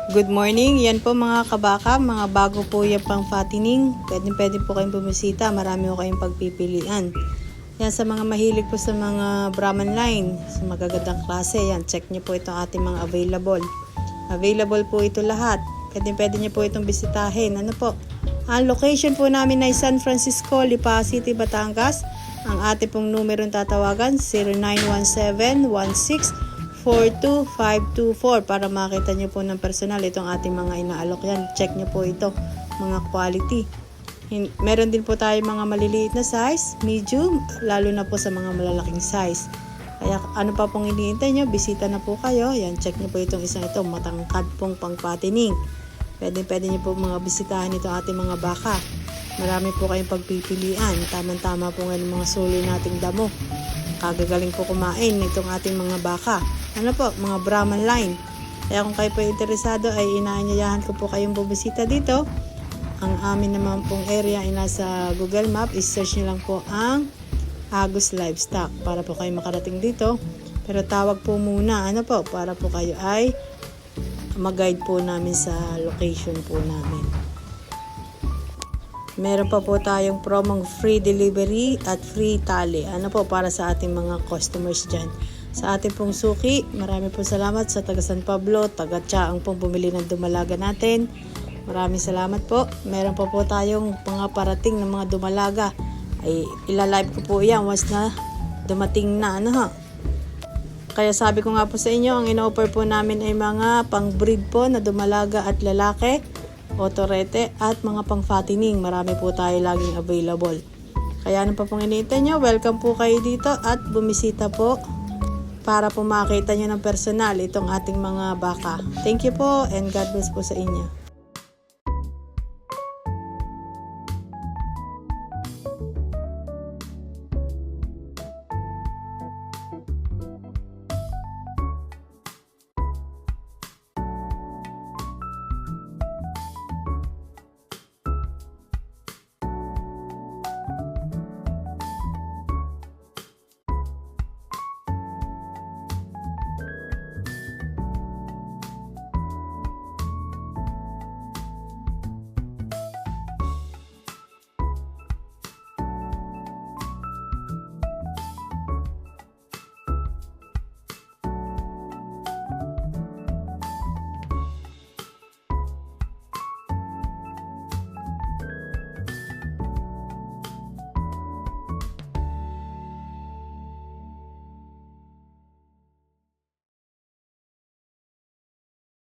Good morning, yan po mga kabaka, mga bago po yung pang fattening. Pwede po kayong bumisita, marami po kayong pagpipilian. Yan sa mga mahilig po sa mga Brahman line, sa magagandang klase, yan, check nyo po itong ating mga available. Available po ito lahat. Pwede nyo po itong bisitahin. Ano po? Ang location po namin ay San Francisco, Lipa City, Batangas. Ang ating pong numero tatawagan 0917-16-42524 para makita nyo po ng personal itong ating mga inaalok yan. Check nyo po ito, mga quality. Meron din po tayo mga maliliit na size, medium, lalo na po sa mga malalaking size. Kaya ano pa pong iniintay nyo, bisita na po kayo. Yan, check nyo po itong isang ito, matangkad pong pang fattening. Pwede nyo po mga bisitahan itong ating mga baka. Marami po kayong pagpipilian. Tama-tama po ngayon mga suloy nating damo. Kagagaling po kumain itong ating mga baka. Ano po, mga Brahman line. Kaya kung kayo po interesado ay inaanyayahan ko po kayong bumisita dito. Ang amin naman pong area ay nasa Google Map. I-search nyo lang po ang Agus Livestock para po kayo makarating dito. Pero tawag po muna, ano po, para po kayo ay mag-guide po namin sa location po namin. Meron pa po tayong promong free delivery at free tali. Ano po para sa ating mga customers dyan. Sa ating pong suki, marami po salamat sa taga San Pablo, taga Chaang pong bumili ng dumalaga natin. Maraming salamat po. Meron pa po tayong mga parating ng mga dumalaga. Ay ilalive ko po yan once na dumating na. Ano ha? Kaya sabi ko nga po sa inyo, ang ino-offer po namin ay mga pang-breed po na dumalaga at lalaki, otorete at mga pang-fattening. Marami po tayo laging available. Kaya ano pa pong iniintay nyo, welcome po kayo dito at bumisita po para po makita nyo ng personal itong ating mga baka. Thank you po and God bless po sa inyo.